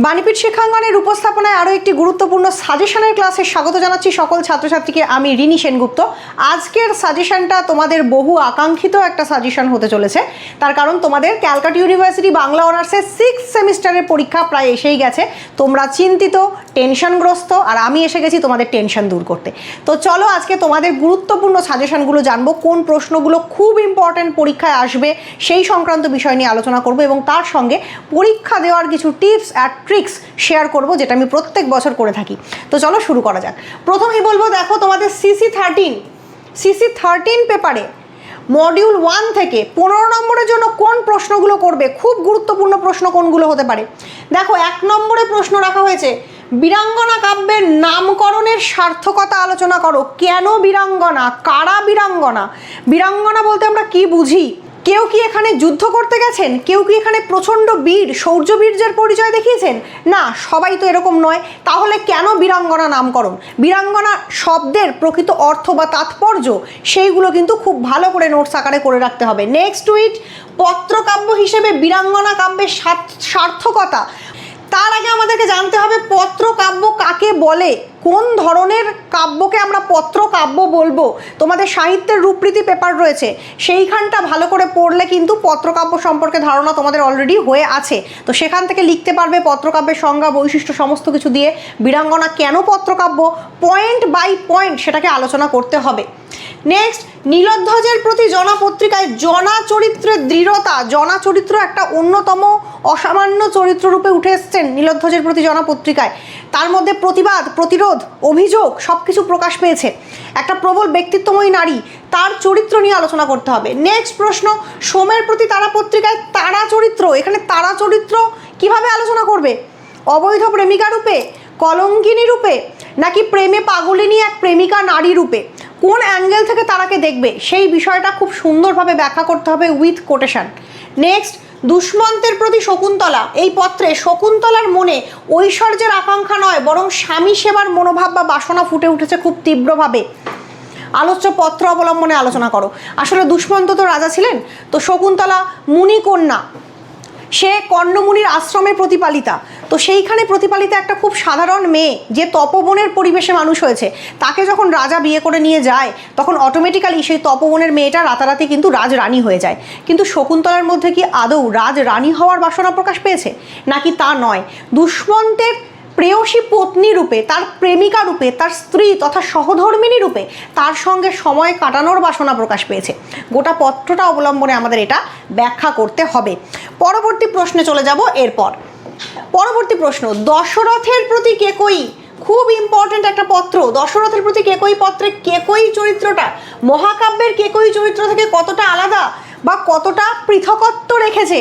বাণীপীঠ শিক্ষাঙ্গনের উপস্থাপনায় আরও একটি গুরুত্বপূর্ণ সাজেশনের ক্লাসে স্বাগত জানাচ্ছি সকল ছাত্রছাত্রীকে। আমি রিনি সেনগুপ্ত। আজকের সাজেশনটা তোমাদের বহু আকাঙ্ক্ষিত একটা সাজেশন হতে চলেছে, তার কারণ তোমাদের ক্যালকাটা ইউনিভার্সিটি বাংলা অনার্সের 6th সেমিস্টারের পরীক্ষা প্রায় এসেই গেছে। তোমরা চিন্তিত, টেনশনগ্রস্ত, আর আমি এসে গেছি তোমাদের টেনশন দূর করতে। তো চলো আজকে তোমাদের গুরুত্বপূর্ণ সাজেশনগুলো জানবো, কোন প্রশ্নগুলো খুব ইম্পর্ট্যান্ট পরীক্ষায় আসবে সেই সংক্রান্ত বিষয় নিয়ে আলোচনা করবো, এবং তার সঙ্গে পরীক্ষা দেওয়ার কিছু টিপস আর ট্রিক্স শেয়ার করব, যেটা আমি প্রত্যেক বছর করে থাকি। তো চলো শুরু করা যাক। প্রথমেই বলবো, দেখো তোমাদের CC13 পেপারে মডিউল 1 থেকে 15 নম্বরের জন্য কোন প্রশ্নগুলো করবে, খুব গুরুত্বপূর্ণ প্রশ্ন কোনগুলো হতে পারে। দেখো 1 নম্বরে প্রশ্ন রাখা হয়েছে, বীরাঙ্গনা কাব্যের নামকরণের সার্থকতা আলোচনা করো। কেন বীরাঙ্গনা, কারা বীরাঙ্গনা, বীরাঙ্গনা বলতে আমরা কি বুঝি, কেউ কি এখানে যুদ্ধ করতে গেছেন, কেউ কি এখানে প্রচণ্ড বীর শৌর্যবীর্যের পরিচয় দেখিয়েছেন? না, সবাই তো এরকম নয়। তাহলে কেন বীরাঙ্গনা নামকরণ, বীরাঙ্গনা শব্দের প্রকৃত অর্থ বা তাৎপর্য, সেইগুলো কিন্তু খুব ভালো করে নোটস আকারে করে রাখতে হবে। নেক্সট উইট, পত্রকাব্য হিসেবে বীরাঙ্গনা কাব্যের সার্থকতা। তার আগে আমাদেরকে জানতে হবে পত্রকাব্য কাকে বলে, কোন ধরনের কাব্যকে আমরা পত্রকাব্য বলবো। তোমাদের সাহিত্যের রূপরীতি পেপার রয়েছে, সেইখানটা ভালো করে পড়লে কিন্তু পত্রকাব্য সম্পর্কে ধারণা তোমাদের অলরেডি হয়ে আছে। তো সেখান থেকে লিখতে পারবে পত্রকাব্যের সংজ্ঞা, বৈশিষ্ট্য সমস্ত কিছু দিয়ে বীরাঙ্গনা কেন পত্রকাব্য, পয়েন্ট বাই পয়েন্ট সেটাকে আলোচনা করতে হবে। নেক্সট, নীলোধ্বজের প্রতি জনা পত্রিকায় জনা চরিত্রের দৃঢ়তা। জনা চরিত্র একটা অন্যতম অসামান্য চরিত্র রূপে উঠে এসছেন নীলোধ্বজের প্রতি জনা পত্রিকায়। তার মধ্যে প্রতিবাদ, প্রতিরোধ, অভিযোগ সব কিছু প্রকাশ পেয়েছে। একটা প্রবল ব্যক্তিত্বময়ী নারী, তার চরিত্র নিয়ে আলোচনা করতে হবে। নেক্সট প্রশ্ন, সোমের প্রতি তারা পত্রিকায় তারা চরিত্র, এখানে তারা চরিত্র কিভাবে আলোচনা করবে? অবৈধ প্রেমিকা রূপে, কলঙ্কিনী রূপে, নাকি প্রেমে পাগলিনী এক প্রেমিকা নারী রূপে? কোন অ্যাঙ্গেল থেকে তারাকে দেখবে সেই বিষয়টা খুব সুন্দরভাবে ব্যাখ্যা করতে হবে উইথ কোটেশন। নেক্সট, দুষ্মন্তের প্রতি শকুন্তলা। এই পত্রে শকুন্তলার মনে ঐশ্বর্যের আকাঙ্ক্ষা নয়, বরং স্বামী সেবার মনোভাব বা বাসনা ফুটে উঠেছে খুব তীব্রভাবে। আলোচ্য পত্র অবলম্বনে আলোচনা করো। আসলে দুষ্মন্ত তো রাজা ছিলেন, তো শকুন্তলা মুনিকন্যা, সে কর্ণমুনির আশ্রমের প্রতিপালিতা। তো সেইখানে প্রতিপালিতা একটা খুব সাধারণ মেয়ে, যে তপবনের পরিবেশে মানুষ হয়েছে, তাকে যখন রাজা বিয়ে করে নিয়ে যায় তখন অটোমেটিক্যালি সেই তপবনের মেয়েটা রাতারাতি কিন্তু রাজরানী হয়ে যায়। কিন্তু শকুন্তলার মধ্যে কি আদৌ রাজরানী হওয়ার বাসনা প্রকাশ পেয়েছে, নাকি তা নয়? দুষ্মন্তের প্রেয়সী পত্নী রূপে, তার প্রেমিকা রূপে, তার স্ত্রী তথা সহধর্মিনী রূপে তার সঙ্গে সময় কাটানোর বাসনা প্রকাশ পেয়েছে। গোটা পত্রটা অবলম্বনে আমাদের এটা ব্যাখ্যা করতে হবে। পরবর্তী প্রশ্নে চলে যাব। এরপর পরবর্তী প্রশ্ন, দশরথের প্রতি কেকয়ী, খুব ইম্পর্টেন্ট একটা পত্র। দশরথের প্রতি কেকয়ী পত্রে কেকয়ী চরিত্রটা মহাকাব্যের কেকয়ী চরিত্র থেকে কতটা আলাদা বা কতটা পৃথকত্ব রেখেছে।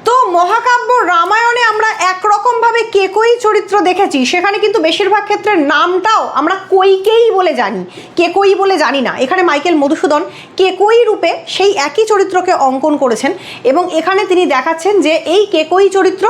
তো মহাকাব্য রামায়ণে আমরা একরকমভাবে কেকয়ী চরিত্র দেখেছি, সেখানে কিন্তু বেশিরভাগ ক্ষেত্রে নামটাও আমরা কৈকেয়ী বলে জানি, কেকয়ী বলে জানি না। এখানে মাইকেল মধুসূদন কেকয়ী রূপে সেই একই চরিত্রকে অঙ্কন করেছেন, এবং এখানে তিনি দেখাচ্ছেন যে এই কেকয়ী চরিত্র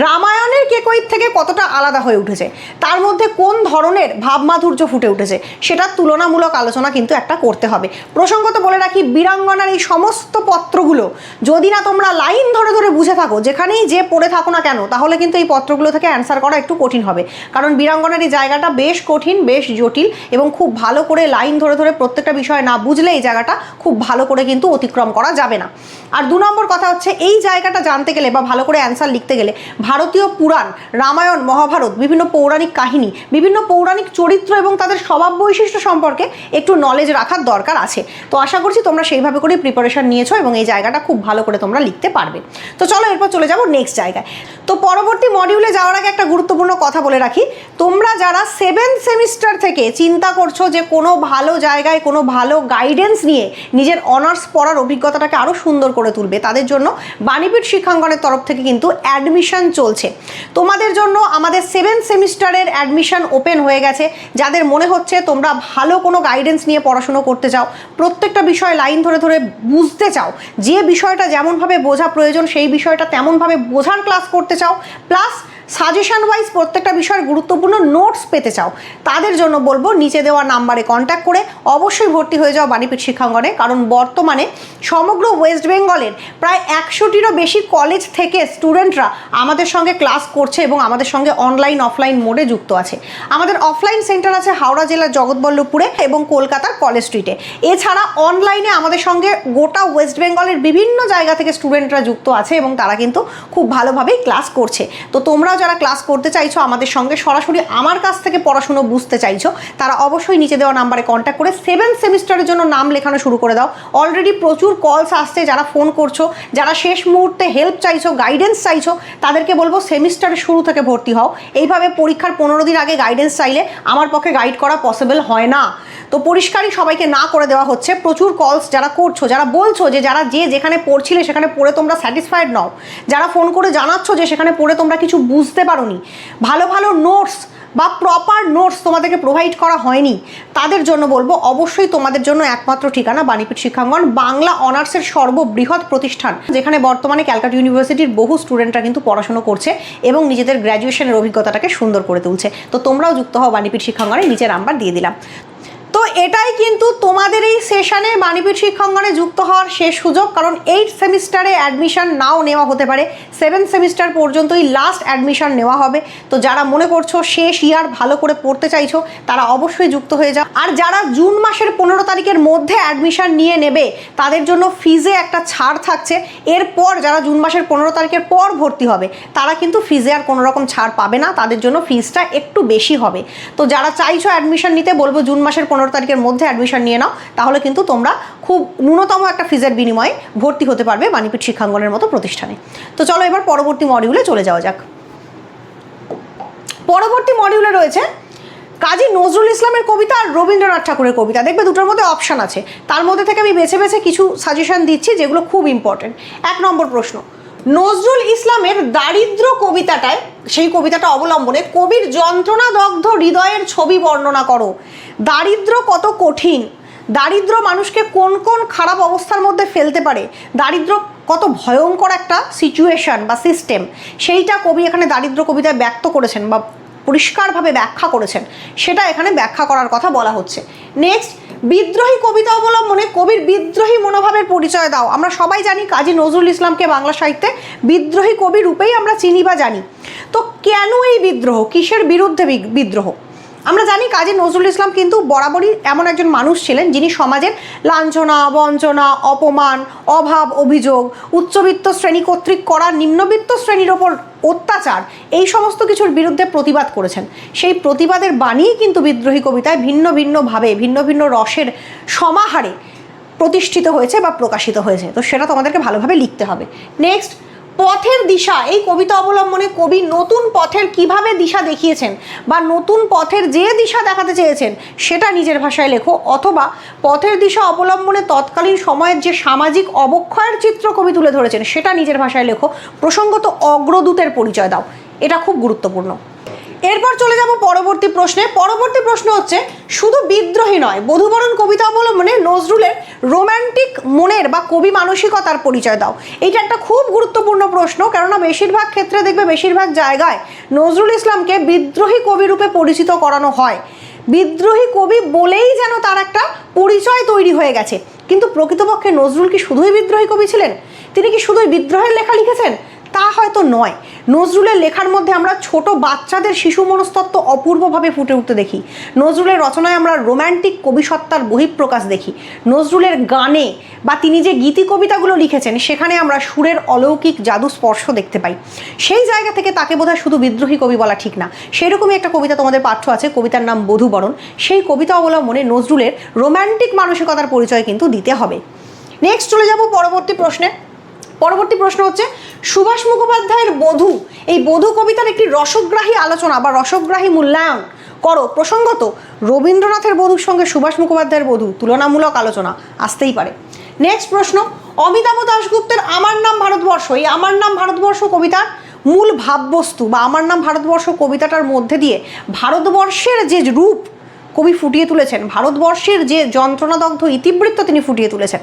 রামায়ণের কেকয়ীর থেকে কতটা আলাদা হয়ে উঠেছে, তার মধ্যে কোন ধরনের ভাবমাধুর্য ফুটে উঠেছে, সেটার তুলনামূলক আলোচনা কিন্তু একটা করতে হবে। প্রসঙ্গত বলে রাখি, বীরাঙ্গনার এই সমস্ত পত্রগুলো যদি না তোমরা লাইন ধরে ধরে বুঝে থাকো, যেখানেই যে পড়ে থাকো না কেন, তাহলে কিন্তু এই পত্রগুলো থেকে অ্যান্সার করা একটু কঠিন হবে। কারণ বীরাঙ্গনার এই জায়গাটা বেশ কঠিন, বেশ জটিল, এবং খুব ভালো করে লাইন ধরে ধরে প্রত্যেকটা বিষয় না বুঝলে এই জায়গাটা খুব ভালো করে কিন্তু অতিক্রম করা যাবে না। আর 2 নম্বর কথা হচ্ছে, এই জায়গাটা জানতে গেলে বা ভালো করে অ্যান্সার লিখতে গেলে ভারতীয় পুরাণ, রামায়ণ, মহাভারত, বিভিন্ন পৌরাণিক কাহিনী, বিভিন্ন পৌরাণিক চরিত্র এবং তাদের স্বভাব বৈশিষ্ট্য সম্পর্কে একটু নলেজ রাখার দরকার আছে। তো আশা করছি তোমরা সেইভাবে করে প্রিপারেশন নিয়েছো এবং এই জায়গাটা খুব ভালো করে তোমরা লিখতে পারবে। তো চলো এরপর চলে যাব নেক্সট জায়গায়। তো পরবর্তী মডিউলে যাওয়ার আগে একটা গুরুত্বপূর্ণ কথা বলে রাখি, তোমরা যারা 7th সেমিস্টার থেকে চিন্তা করছো যে কোনো ভালো জায়গায় কোনো ভালো গাইডেন্স নিয়ে নিজের অনার্স পড়ার অভিজ্ঞতাটাকে আরও সুন্দর করে তুলবে, তাদের জন্য বাণীপীঠ শিক্ষাঙ্গনের তরফ থেকে কিন্তু অ্যাডমিশন চলছে। তোমাদের জন্য আমাদের 7th সেমিস্টারের অ্যাডমিশন ওপেন হয়ে গেছে। যাদের মনে হচ্ছে তোমরা ভালো কোনো গাইডেন্স নিয়ে পড়াশুনো করতে চাও, প্রত্যেকটা বিষয় লাইন ধরে ধরে বুঝতে চাও, যে বিষয়টা যেমনভাবে বোঝা প্রয়োজন সেই বিষয়টা তেমনভাবে বোঝার ক্লাস করতে চাও, প্লাস সাজেশন ওয়াইজ প্রত্যেকটা বিষয়ের গুরুত্বপূর্ণ নোটস পেতে চাও, তাদের জন্য বলবো নিচে দেওয়া নাম্বারে কন্ট্যাক্ট করে অবশ্যই ভর্তি হয়ে যাও বাণীপীঠ শিক্ষাঙ্গনে। কারণ বর্তমানে সমগ্র ওয়েস্ট বেঙ্গলের প্রায় 100টিরও বেশি কলেজ থেকে স্টুডেন্টরা আমাদের সঙ্গে ক্লাস করছে এবং আমাদের সঙ্গে অনলাইন অফলাইন মোডে যুক্ত আছে। আমাদের অফলাইন সেন্টার আছে হাওড়া জেলার জগৎবল্লভপুরে এবং কলকাতার কলেজ স্ট্রিটে। এছাড়া অনলাইনে আমাদের সঙ্গে গোটা ওয়েস্ট বেঙ্গলের বিভিন্ন জায়গা থেকে স্টুডেন্টরা যুক্ত আছে এবং তারা কিন্তু খুব ভালোভাবেই ক্লাস করছে। তো তোমরাও যারা ক্লাস করতে চাইছো আমাদের সঙ্গে সরাসরি আমার কাছ থেকে পড়াশুনো বুঝতে চাইছো, তারা অবশ্যই নিচে দেওয়া নাম্বারে কন্ট্যাক্ট করে 7th সেমিস্টারের জন্য নাম লেখানো শুরু করে দাও। অলরেডি প্রচুর কলস আসছে, যারা ফোন করছো, যারা শেষ মুহূর্তে হেল্প চাইছো, গাইডেন্স চাইছো, তাদেরকে বলবো সেমিস্টারের শুরু থেকে ভর্তি হও। এইভাবে পরীক্ষার 15 দিন আগে গাইডেন্স চাইলে আমার পক্ষে গাইড করা পসিবল হয় না। তো পরিষ্কারই সবাইকে না করে দেওয়া হচ্ছে। প্রচুর কলস যারা করছো, যারা বলছো যে যারা যেখানে পড়ছিলে সেখানে পড়ে তোমরা স্যাটিসফাইড নও, যারা ফোন করে জানাচ্ছ যে সেখানে পড়ে তোমরা কিছু বুঝতে পারোনি, ভালো ভালো নোটস বা প্রপার নোটস তোমাদেরকে প্রোভাইড করা হয়নি, তাদের জন্য বলবো অবশ্যই তোমাদের জন্য একমাত্র ঠিকানা বাণীপীঠ শিক্ষাঙ্গন, বাংলা অনার্সের সর্ববৃহৎ প্রতিষ্ঠান, যেখানে বর্তমানে ক্যালকাটা ইউনিভার্সিটির বহু স্টুডেন্টরা কিন্তু পড়াশোনা করছে এবং নিজেদের গ্র্যাজুয়েশনের অভিজ্ঞতাটাকে সুন্দর করে তুলছে। তো তোমরাও যুক্ত হও বাণীপীঠ শিক্ষাঙ্গনে, নিচে নাম্বার দিয়ে দিলাম। তো এটাই কিন্তু তোমাদের এই সেশনে বাণীপীঠ শিক্ষাঙ্গনে যুক্ত হওয়ার শেষ সুযোগ, কারণ 8th সেমিস্টারে অ্যাডমিশন নাও নেওয়া হতে পারে, 7th সেমিস্টার পর্যন্তই লাস্ট অ্যাডমিশন নেওয়া হবে। তো যারা মনে করছো শেষ ইয়ার ভালো করে পড়তে চাইছো তারা অবশ্যই যুক্ত হয়ে যাও। আর যারা জুন মাসের 15 তারিখের মধ্যে অ্যাডমিশন নিয়ে নেবে তাদের জন্য ফিজে একটা ছাড় থাকছে। এরপর যারা জুন মাসের 15 তারিখের পর ভর্তি হবে তারা কিন্তু ফিজে আর কোনো রকম ছাড় পাবে না, তাদের জন্য ফিজটা একটু বেশি হবে। তো যারা চাইছো অ্যাডমিশন নিতে, বলবো জুন মাসের 15 তারিখের মধ্যে অ্যাডমিশন নিয়ে নাও, তাহলে কিন্তু তোমরা খুব ন্যূনতম একটা ফিজের বিনিময়ে ভর্তি হতে পারবে বাণীপীঠ শিক্ষাঙ্গনের মতো প্রতিষ্ঠানে। তো চলো এবার পরবর্তী মডিউলে চলে যাওয়া যাক। পরবর্তী মডিউলে রয়েছে কাজী নজরুল ইসলামের কবিতা আর রবীন্দ্রনাথ ঠাকুরের কবিতা। দেখবে দুটোর মধ্যে অপশান আছে, তার মধ্যে থেকে আমি বেছে বেছে কিছু সাজেশন দিচ্ছি যেগুলো খুব ইম্পর্টেন্ট। 1 নম্বর প্রশ্ন, নজরুল ইসলামের দারিদ্র কবিতাটায়, সেই কবিতাটা অবলম্বনে কবির যন্ত্রণাদগ্ধ হৃদয়ের ছবি বর্ণনা করো। দারিদ্র কত কঠিন, দারিদ্র মানুষকে কোন কোন খারাপ অবস্থার মধ্যে ফেলতে পারে, দারিদ্র কত ভয়ঙ্কর একটা সিচুয়েশন বা সিস্টেম, সেইটা কবি এখানে দারিদ্র কবিতায় ব্যক্ত করেছেন বা পরিষ্কারভাবে ব্যাখ্যা করেছেন, সেটা এখানে ব্যাখ্যা করার কথা বলা হচ্ছে। নেক্সট, বিদ্রোহী কবিতা অবলম্বনে কবির বিদ্রোহী মনোভাবের পরিচয় দাও। আমরা সবাই জানি কাজী নজরুল ইসলামকে বাংলা সাহিত্যে বিদ্রোহী কবি রূপেই আমরা চিনি বা জানি। তো কেন এই বিদ্রোহ, কিসের বিরুদ্ধে বিদ্রোহ? আমরা জানি কাজী নজরুল ইসলাম কিন্তু বরাবরই এমন একজন মানুষ ছিলেন যিনি সমাজের লাঞ্ছনা, বঞ্চনা, অপমান, অভাব, অভিযোগ, উচ্চবিত্ত শ্রেণী কর্তৃক করা নিম্নবিত্ত শ্রেণীর ওপর অত্যাচার, এই সমস্ত কিছুর বিরুদ্ধে প্রতিবাদ করেছেন। সেই প্রতিবাদের বাণীই কিন্তু বিদ্রোহী কবিতায় ভিন্ন ভিন্নভাবে ভিন্ন ভিন্ন রসের সমাহারে প্রতিষ্ঠিত হয়েছে বা প্রকাশিত হয়েছে। তো সেটা তোমাদেরকে ভালোভাবে লিখতে হবে। নেক্সট, পথের দিশা, এই কবিতা অবলম্বনে কবি নতুন পথের কিভাবে দিশা দেখিয়েছেন বা নতুন পথের যে দিশা দেখাতে চেয়েছেন সেটা নিজের ভাষায় লেখো, অথবা পথের দিশা অবলম্বনে তৎকালীন সময়ের যে সামাজিক অবক্ষয়ের চিত্র কবি তুলে ধরেছেন সেটা নিজের ভাষায় লেখো। প্রসঙ্গত অগ্রদূতের পরিচয় দাও, এটা খুব গুরুত্বপূর্ণ। এরপর চলে যাব পরবর্তী প্রশ্নে। পরবর্তী প্রশ্ন হচ্ছে, শুধু বিদ্রোহী নয়, বধূবরণ কবিতা অবলম্বনে নজরুলের রোম্যান্টিক মনের বা কবি মানসিকতার পরিচয় দাও। এইটা একটা খুব গুরুত্বপূর্ণ প্রশ্ন, কেননা বেশিরভাগ ক্ষেত্রে দেখবে বেশিরভাগ জায়গায় নজরুল ইসলামকে বিদ্রোহী কবি রূপে পরিচিত করানো হয়। বিদ্রোহী কবি বলেই যেন তার একটা পরিচয় তৈরি হয়ে গেছে, কিন্তু প্রকৃতপক্ষে নজরুল কি শুধুই বিদ্রোহী কবি ছিলেন? তিনি কি শুধুই বিদ্রোহের লেখা লিখেছেন? তা হয়তো নয়। নজরুলের লেখার মধ্যে আমরা ছোট বাচ্চাদের শিশু মনস্তত্ত্ব অপূর্বভাবে ফুটে উঠতে দেখি। নজরুলের রচনায় আমরা রোম্যান্টিক কবিসত্তার বহিঃপ্রকাশ দেখি। নজরুলের গানে বা তিনি যে গীতি কবিতাগুলো লিখেছেন সেখানে আমরা সুরের অলৌকিক জাদু স্পর্শ দেখতে পাই। সেই জায়গা থেকে তাকে বোধহয় শুধু বিদ্রোহী কবি বলা ঠিক না। সেরকমই একটা কবিতা তোমাদের পাঠ্য আছে, কবিতার নাম বধূবরণ। সেই কবিতা অবলম্বনে নজরুলের রোম্যান্টিক মানসিকতার পরিচয় কিন্তু দিতে হবে। নেক্সট চলে যাব পরবর্তী প্রশ্নে। পরবর্তী প্রশ্ন হচ্ছে, সুভাষ মুখোপাধ্যায়ের বধূ, এই বধূ কবিতার একটি রসগ্রাহী আলোচনা বা রসগ্রাহী মূল্যায়ন করো। প্রসঙ্গত রবীন্দ্রনাথের বধূর সঙ্গে সুভাষ মুখোপাধ্যায়ের বধূ তুলনামূলক আলোচনা আসতেই পারে। নেক্সট প্রশ্ন, অমিতাভ দাশগুপ্তের আমার নাম ভারতবর্ষ, এই আমার নাম ভারতবর্ষ কবিতার মূল ভাববস্তু বা আমার নাম ভারতবর্ষ কবিতাটার মধ্যে দিয়ে ভারতবর্ষের যে রূপ কবি ফুটিয়ে তুলেছেন, ভারতবর্ষের যে যন্ত্রণাদগ্ধ ইতিবৃত্ত তিনি ফুটিয়ে তুলেছেন,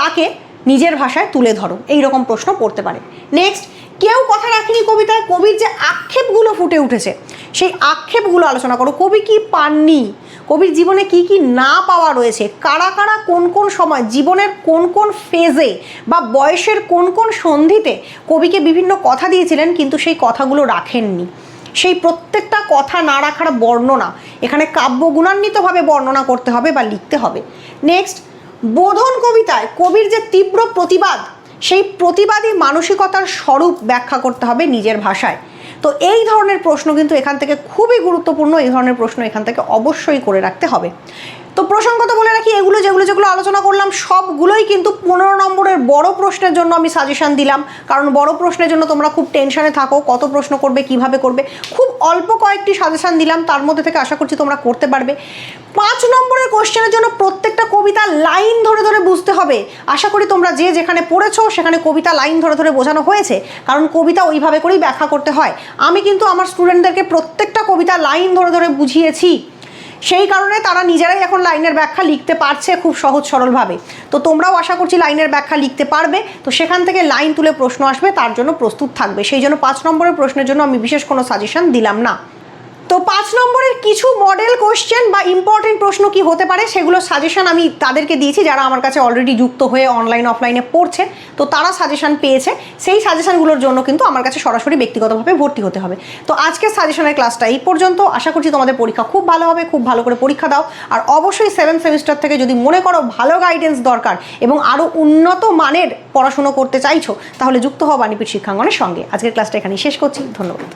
তাকে নিজের ভাষায় তুলে ধরো। এই রকম প্রশ্ন পড়তে পারে। নেক্সট, কেউ কথা রাখেনি কবিতায়, কবির যে আক্ষেপগুলো ফুটে উঠেছে সেই আক্ষেপগুলো আলোচনা করো। কবি কি পাননি, কবির জীবনে কি কি না পাওয়া রয়েছে, কারা কারা কোন কোন সময় জীবনের কোন কোন ফেজে বা বয়সের কোন কোন সন্ধিতে কবিকে বিভিন্ন কথা দিয়েছিলেন কিন্তু সেই কথাগুলো রাখেননি, সেই প্রত্যেকটা কথা না রাখার বর্ণনা এখানে কাব্য গুণান্বিতভাবে বর্ণনা করতে হবে বা লিখতে হবে। নেক্সট, বোধন কবিতায় কবির যে তীব্র প্রতিবাদ, সেই প্রতিবাদী মানসিকতার স্বরূপ ব্যাখ্যা করতে হবে নিজের ভাষায়। তো এই ধরনের প্রশ্ন কিন্তু এখান থেকে খুবই গুরুত্বপূর্ণ, এই ধরনের প্রশ্ন এখান থেকে অবশ্যই করে রাখতে হবে। তো প্রসঙ্গত বলে রাখি, এগুলো যেগুলো আলোচনা করলাম সবগুলোই কিন্তু 15 নম্বরের বড় প্রশ্নের জন্য আমি সাজেশন দিলাম, কারণ বড় প্রশ্নের জন্য তোমরা খুব টেনশনে থাকো কত প্রশ্ন করবে কিভাবে করবে। খুব অল্প কয়েকটি সাজেশন দিলাম, তার মধ্যে থেকে আশা করছি তোমরা করতে পারবে। 5 নম্বরের কোশ্চেনের জন্য প্রত্যেকটা কবিতা লাইন ধরে ধরে বুঝতে হবে। আশা করি তোমরা যে যেখানে পড়েছো সেখানে কবিতা লাইন ধরে ধরে বোঝানো হয়েছে, কারণ কবিতা ওইভাবে করেই ব্যাখ্যা করতে হয়। আমি কিন্তু আমার স্টুডেন্টদেরকে প্রত্যেকটা কবিতা লাইন ধরে ধরে বুঝিয়েছি, সেই কারণে তারা নিজেরাই এখন লাইনের ব্যাখ্যা লিখতে পারছে খুব সহজ সরলভাবে। তো তোমরাও আশা করছি লাইনের ব্যাখ্যা লিখতে পারবে। তো সেখান থেকে লাইন তুলে প্রশ্ন আসবে, তার জন্য প্রস্তুত থাকবে। সেই জন্য 5 নম্বরের প্রশ্নের জন্য আমি বিশেষ কোনো সাজেশন দিলাম না। তো 5 নম্বরের কিছু মডেল কোশ্চেন বা ইম্পর্টেন্ট প্রশ্ন কি হতে পারে সেগুলো সাজেশন আমি তাদেরকে দিয়েছি যারা আমার কাছে অলরেডি যুক্ত হয়ে অনলাইন অফলাইনে পড়ছে। তো তারা সাজেশন পেয়েছে, সেই সাজেশনগুলোর জন্য কিন্তু আমার কাছে সরাসরি ব্যক্তিগতভাবে ভর্তি হতে হবে। তো আজকের সাজেশনের ক্লাসটা এই পর্যন্ত। আশা করছি তোমাদের পরীক্ষা খুব ভালো হবে, খুব ভালো করে পরীক্ষা দাও। আর অবশ্যই 7th সেমিস্টার থেকে যদি মনে করো ভালো গাইডেন্স দরকার এবং আরও উন্নত মানের পড়াশুনো করতে চাইছো তাহলে যুক্ত হও বাণীপীঠ শিক্ষাঙ্গনের সঙ্গে। আজকের ক্লাসটা এখানেই শেষ করছি, ধন্যবাদ।